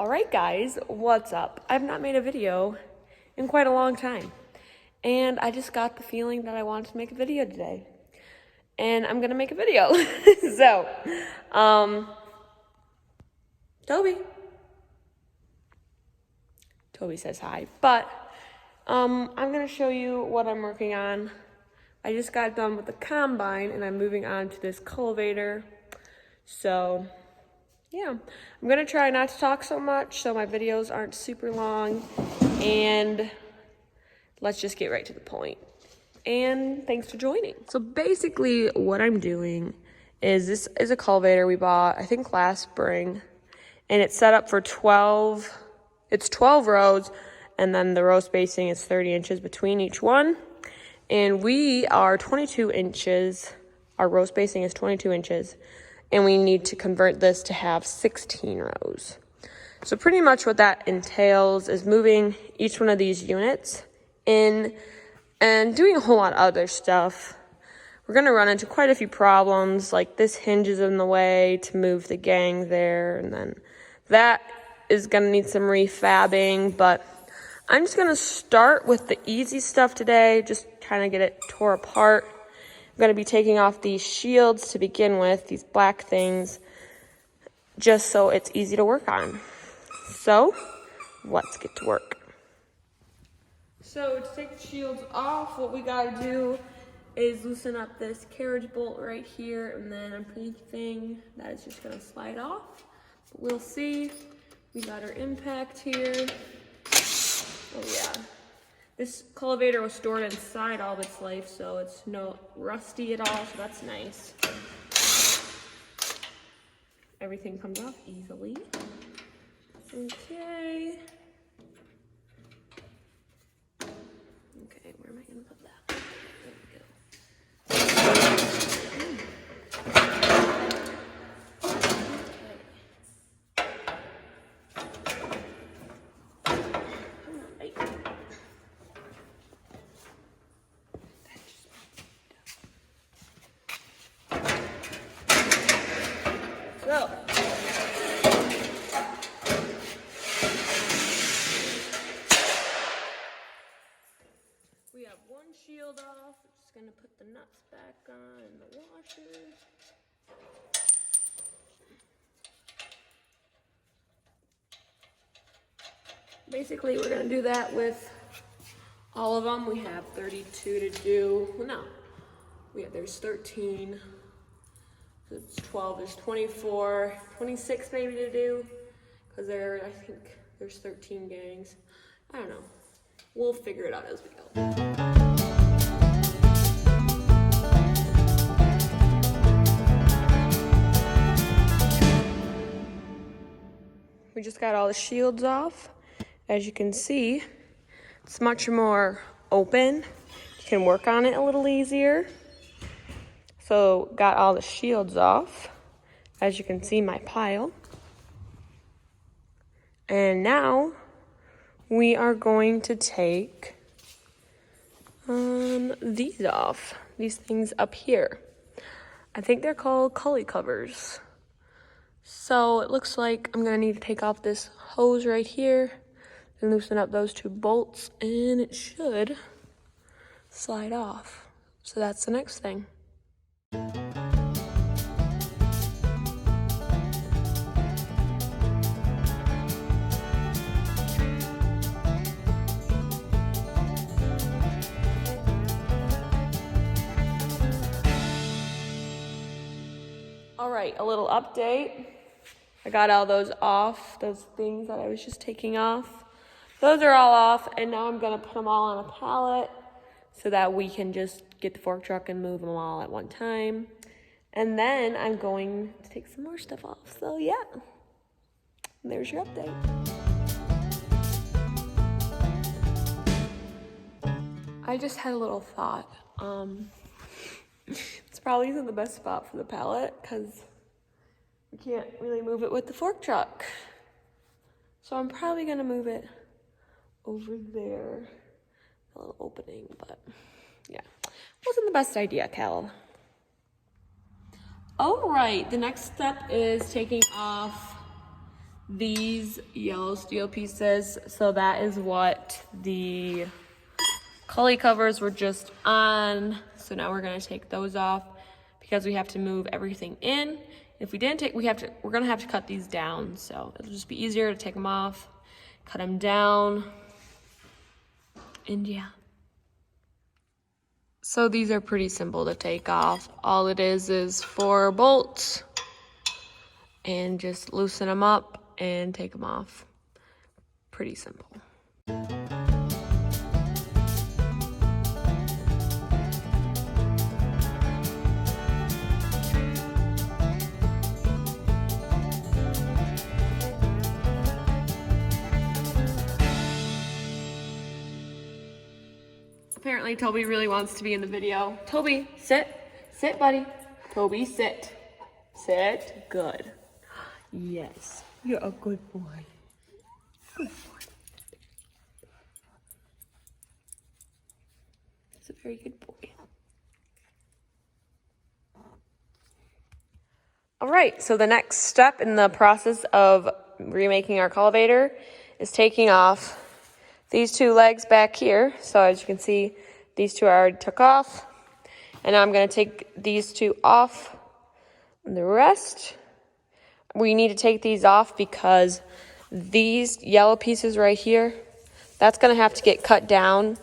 All right, guys, what's up? I've not made a video in quite a long time, and I just got the feeling that I wanted to make a video today, and I'm gonna make a video. So, Toby says hi, but I'm gonna show you what I'm working on. I just got done with the combine, and I'm moving on to this cultivator. So, yeah, I'm gonna try not to talk so much so my videos aren't super long, and let's just get right to the point. And thanks for joining. So basically what I'm doing is, this is a cultivator we bought, I think last spring, and it's set up for 12 rows, and then the row spacing is 30 inches between each one. And we are 22 inches, our row spacing is 22 inches. And we need to convert this to have 16 rows. So pretty much what that entails is moving each one of these units in and doing a whole lot of other stuff. We're gonna run into quite a few problems, like this hinge is in the way to move the gang there, and then that is gonna need some refabbing, but I'm just gonna start with the easy stuff today, just kind of get it tore apart. I'm going to be taking off these shields to begin with, these black things, just so it's easy to work on. So, let's get to work. So, to take the shields off, what we got to do is loosen up this carriage bolt right here, and then underneath thing, that is just going to slide off. But we'll see. We got our impact here. Oh yeah. This cultivator was stored inside all of its life, so it's no rusty at all, so that's nice. Everything comes off easily. Okay. Okay, where am I gonna put that? There we go. So, we have one shield off. We're just gonna put the nuts back on and the washers. Basically, we're gonna do that with all of them. We have 32 to do. Well, no, there's 13. So it's 12, there's 24, 26 maybe to do, because I think there's 13 gangs. I don't know. We'll figure it out as we go. We just got all the shields off. As you can see, it's much more open. You can work on it a little easier. So, got all the shields off. As you can see, my pile. And now, we are going to take these off. These things up here. I think they're called cully covers. So, it looks like I'm gonna need to take off this hose right here and loosen up those two bolts, and it should slide off. So that's the next thing. All right, a little update. I got all those off, those things that I was just taking off. Those are all off, and now I'm gonna put them all on a pallet so that we can just get the fork truck and move them all at one time. And then I'm going to take some more stuff off. So yeah, there's your update. I just had a little thought. This probably isn't the best spot for the pallet because we can't really move it with the fork truck. So I'm probably gonna move it over there, a little opening, but yeah, wasn't the best idea, Cal. All right, the next step is taking off these yellow steel pieces. So that is what the cully covers were just on. So now we're gonna take those off because we have to move everything in. If we didn't take, we're gonna have to cut these down. So it'll just be easier to take them off, cut them down, and yeah. So these are pretty simple to take off. All it is 4 bolts and just loosen them up and take them off. Pretty simple. Apparently Toby really wants to be in the video. Toby, sit. Sit, buddy. Toby, sit. Sit. Good. Yes. You're a good boy. Good boy. He's a very good boy. All right, so the next step in the process of remaking our cultivator is taking off these 2 legs back here. So as you can see, these 2 I already took off. And now I'm gonna take these 2 off. And the rest, we need to take these off because these yellow pieces right here, that's gonna have to get cut down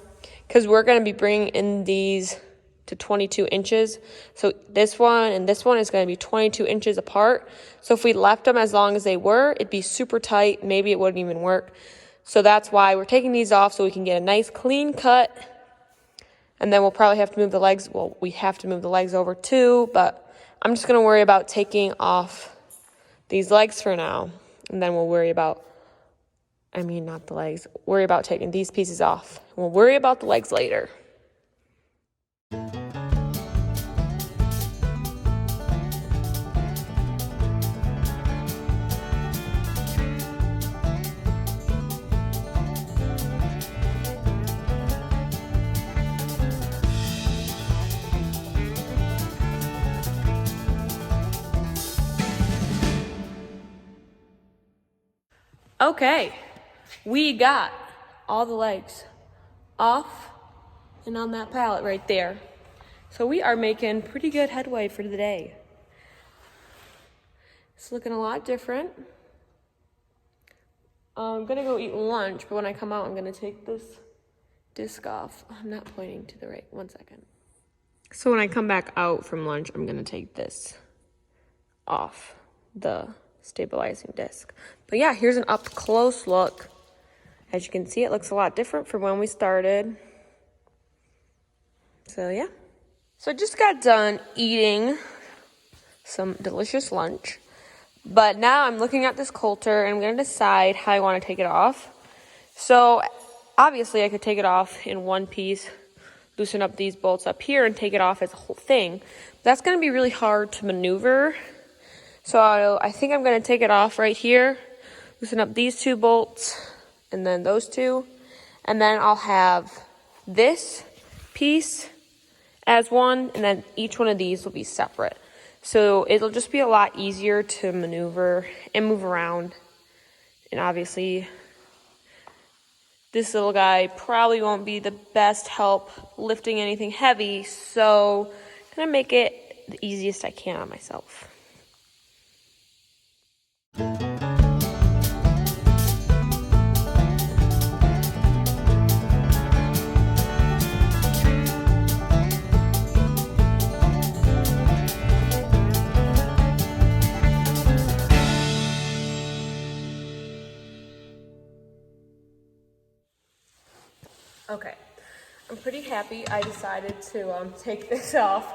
because we're gonna be bringing in these to 22 inches. So this one and this one is gonna be 22 inches apart. So if we left them as long as they were, it'd be super tight. Maybe it wouldn't even work. So that's why we're taking these off so we can get a nice clean cut. And then we'll probably have to move the legs. Well, we have to move the legs over too, but I'm just gonna worry about taking off these legs for now. And then we'll worry about, not the legs, worry about taking these pieces off. We'll worry about the legs later. Okay, we got all the legs off and on that pallet right there. So we are making pretty good headway for the day. It's looking a lot different. I'm gonna go eat lunch, but when I come out, I'm gonna take this disc off. I'm not pointing to the right, 1 second. So when I come back out from lunch, I'm gonna take this off the stabilizing disc. But yeah, here's an up close look. As you can see, it looks a lot different from when we started. So yeah. So I just got done eating some delicious lunch. But now I'm looking at this coulter and I'm gonna decide how I wanna take it off. So obviously I could take it off in one piece, loosen up these bolts up here and take it off as a whole thing. That's gonna be really hard to maneuver. So I think I'm gonna take it off right here, loosen up these 2 bolts and then those 2. And then I'll have this piece as one and then each one of these will be separate. So it'll just be a lot easier to maneuver and move around. And obviously this little guy probably won't be the best help lifting anything heavy. So I'm gonna make it the easiest I can on myself. Okay, I'm pretty happy I decided to take this off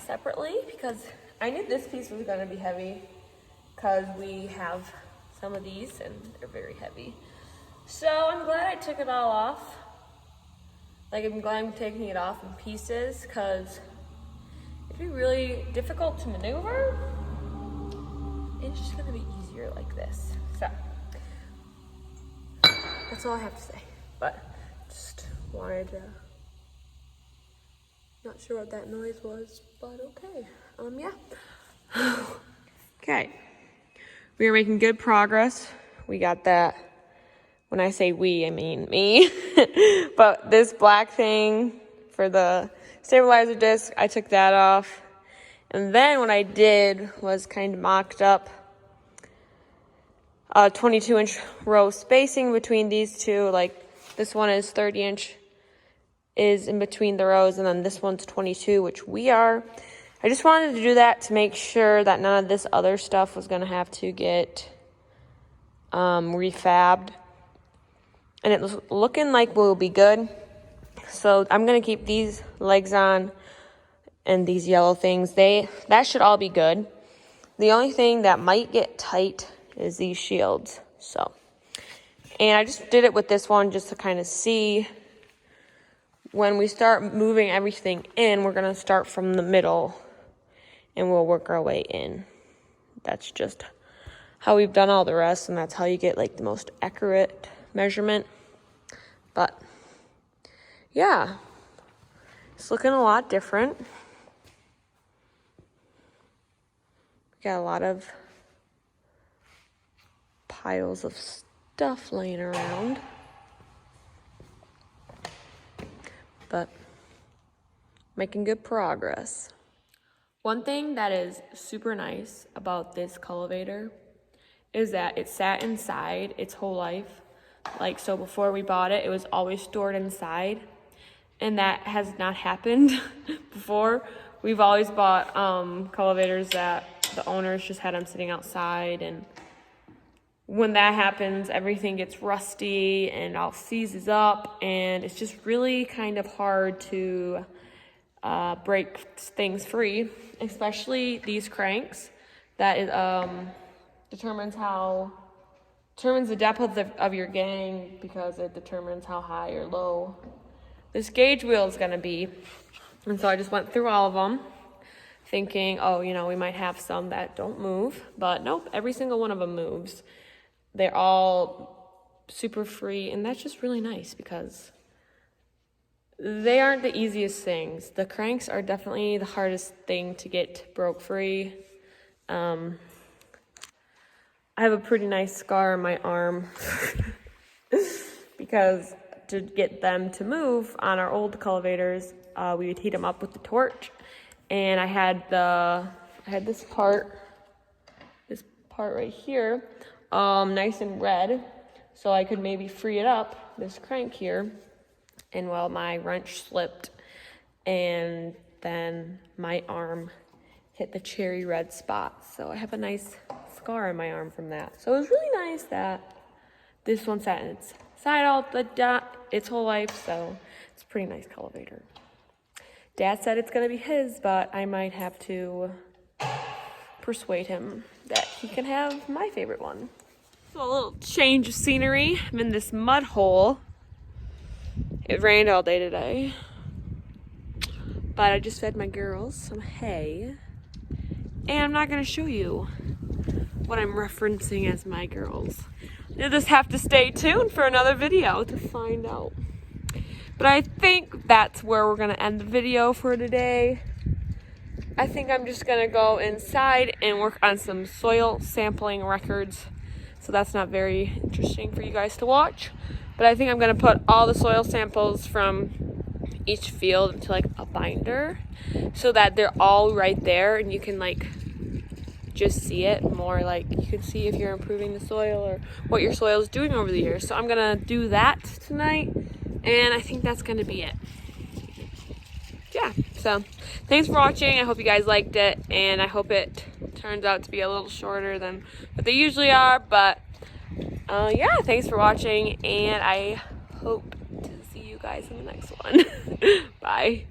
separately because I knew this piece was gonna be heavy because we have some of these and they're very heavy. So I'm glad I took it all off. Like I'm glad I'm taking it off in pieces because it'd be really difficult to maneuver. It's just gonna be easier like this. So that's all I have to say, but just wanted to, not sure what that noise was, but okay. Yeah. Okay. We are making good progress. We got that. When I say we, I mean me. But this black thing for the stabilizer disc, I took that off. And then what I did was kind of mocked up a 22-inch row spacing between these two. Like this one is 30-inch is in between the rows, and then this one's 22, which we are. I just wanted to do that to make sure that none of this other stuff was going to have to get refabbed. And it was looking like we'll be good. So I'm going to keep these legs on and these yellow things. That should all be good. The only thing that might get tight is these shields. So, and I just did it with this one just to kind of see when we start moving everything in, we're going to start from the middle and we'll work our way in. That's just how we've done all the rest, and that's how you get like the most accurate measurement. But yeah, it's looking a lot different. Got a lot of piles of stuff laying around, but making good progress. One thing that is super nice about this cultivator is that it sat inside its whole life. Like, so before we bought it, it was always stored inside, and that has not happened before. We've always bought cultivators that the owners just had them sitting outside, and when that happens, everything gets rusty and all seizes up, and it's just really kind of hard to break things free, especially these cranks. That is, determines the depth of your gang, because it determines how high or low this gauge wheel is going to be. And so I just went through all of them thinking, oh, you know, we might have some that don't move, but nope, every single one of them moves. They're all super free, and that's just really nice because they aren't the easiest things. The cranks are definitely the hardest thing to get broke free. I have a pretty nice scar on my arm because to get them to move on our old cultivators, we would heat them up with the torch, and I had this part right here, nice and red, so I could maybe free it up, this crank here, and well, my wrench slipped, and then my arm hit the cherry red spot, so I have a nice scar on my arm from that. So it was really nice that this one sat inside its whole life, so it's a pretty nice cultivator. Dad said it's gonna be his, but I might have to persuade him that he can have my favorite one. So a little change of scenery. I'm in this mud hole. It rained all day today, but I just fed my girls some hay, and I'm not gonna show you what I'm referencing as my girls. You'll just have to stay tuned for another video to find out. But I think that's where we're gonna end the video for today. I think I'm just gonna go inside and work on some soil sampling records. So that's not very interesting for you guys to watch. But I think I'm gonna put all the soil samples from each field into like a binder so that they're all right there and you can like just see it more, like you can see if you're improving the soil or what your soil is doing over the years. So I'm gonna do that tonight, and I think that's gonna be it. Yeah, so thanks for watching. I hope you guys liked it, and I hope it turns out to be a little shorter than what they usually are, but yeah, thanks for watching, and I hope to see you guys in the next one. Bye.